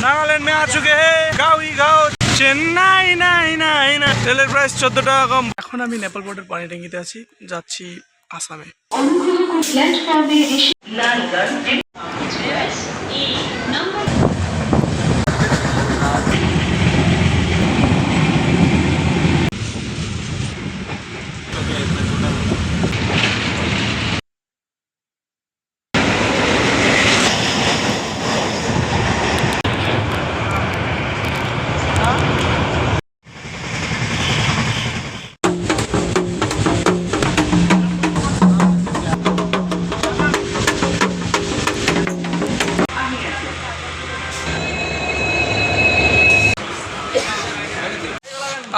नागालैंड में आ चुके हैं गाँव ही गाँव চেন্নাই নাই নাই না তেলের প্রাইস 14 টাকা কম। এখন আমি নেপাল বোর্ডের পানি ট্যাঙ্কিতে আছি, যাচ্ছি আসামে।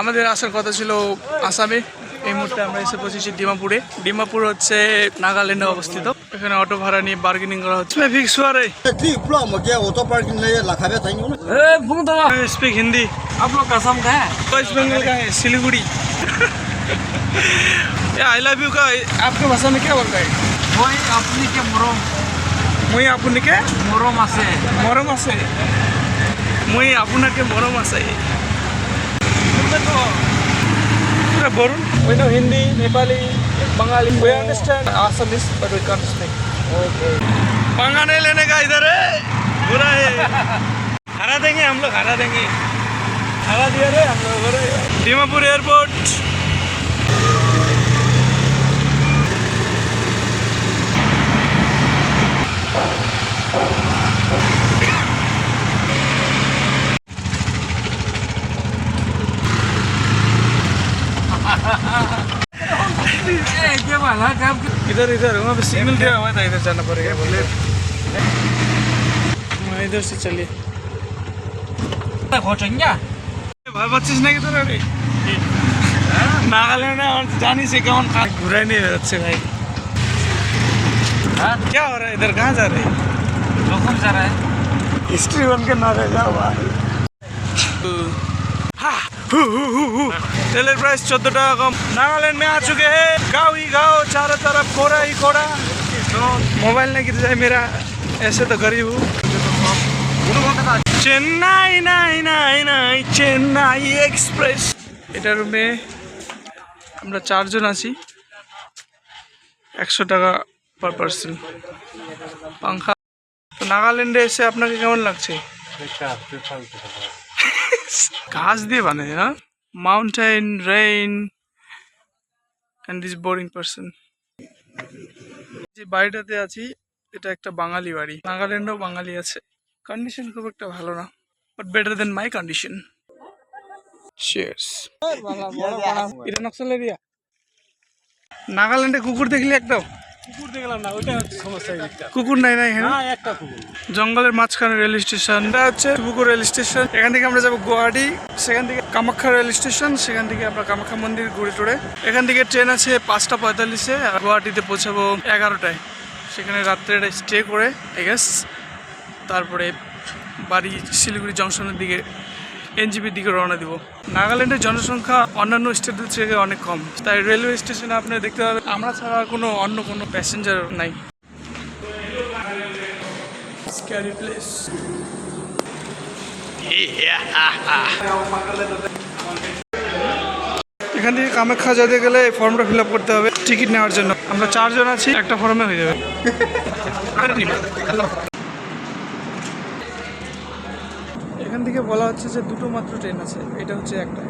আমাদের আসার কথা ছিল আসামে, এই মুহূর্তে আমরা এসে পৌঁছেছি ডিমাপুরে। ডিমাপুর হচ্ছে নাগাল্যান্ডে অবস্থিত। এখানে অটো ভাড়া নিয়ে বার্গেনিং করা হচ্ছে। ফিক্স हुआ रे ऑटो पार्किंग ले लखा था स्पीक हिंदी। आप लोग असम का है? वेस्ट बंगाल का है, सिलीगुड़ी। आई लव यू का आपके भाषा में क्या बोलता है? वही अपनी के मरम मुई आपने के मरम आसे মরম আছে, মুই আপনাকে মরম আছে। বলুন, we know Hindi, Nepali, Bengali. We understand Assamese, but we can't speak. Okay. पंगा नहीं लेने का इधर है, बुरा है। हरा देंगे हम लोग, हरा देंगे। हरा दिया रे हम लोग। डिमापुर एयरपोर्ट। इधर इधर वहाँ पे सिग्नल दिया हुआ था, इधर जाना पड़ेगा। बोले इधर से चलिए। ভয় পাচ্ছিস নাকি তোরা রে? नागालैंड जानी से कौन घुरा नहीं बेरोচ্ছে भाई। क्या हो रहा है इधर? कहाँ जा रहे हैं? जोखम जा रहा है। हिस्ट्री बन के ना रह जाओ भाई। तेलेर प्राइस 14 टाका कम। नागालैंड में आ चुके हैं गाँव ही गाँव, चारों तरफ कोड़ा ही कोड़ा। मोबाइल नहीं गिर जाए मेरा, ऐसे तो गरीब हूँ। চেন্নাই নাই নাই নাই চেন্নাই এক্সপ্রেস। এটার রুমে আমরা 4 জন আছি, 100 টাকা পার পার্সন। পাংখা। তো নাগাল্যান্ডে এসে আপনাকে কেমন লাগছে? ঘাস দিয়ে বানায় না, mountain rain and this boring person. যে বাড়িটাতে আছি এটা একটা বাঙালি বাড়ি। নাগাল্যান্ডেও বাঙালি আছে। কন্ডিশন খুব একটা ভালো না, but better then my condition. Cheers. এটা নকশাল এরিয়া। নাগাল্যান্ডে কুকুর দেখলি একটাও? কুকুর দেখলাম না, ওইটা হচ্ছে সমস্যা। কুকুর নাই না এখানে? একটা কুকুর। জঙ্গলের মাঝখানে রেল স্টেশন। এটা হচ্ছে বুকুর রেল স্টেশন। এখান থেকে আমরা যাবো গুয়াহাটি, সেখান থেকে কামাখ্যা রেল স্টেশন, সেখান থেকে আমরা কামাখ্যা মন্দির ঘুরে টুরে। এখান থেকে ট্রেন আছে 5:45-এ, আর গুয়াহাটিতে পৌঁছাবো 11টায়। সেখানে রাত্রে স্টে করে আই গেস তারপরে বাড়ি শিলিগুড়ি জংশনের দিকে এনজিপির দিকে রওনা দিব। নাগাল্যান্ডের জনসংখ্যা অন্যান্য স্টেটের থেকে অনেক কম, তাই রেলওয়ে স্টেশনে আপনি দেখতে পাবেন আমরা ছাড়া অন্য কোনো প্যাসেঞ্জার নাই। Scary place. এখান থেকে কামাখ্যা যেতে গেলে ফর্মটা ফিল আপ করতে হবে টিকিট নেওয়ার জন্য। আমরা 4 জন আছি, একটা ফর্মে হয়ে যাবে। এখান থেকে বলা হচ্ছে যে 2টো মাত্র ট্রেন আছে, এটা হচ্ছে একটা।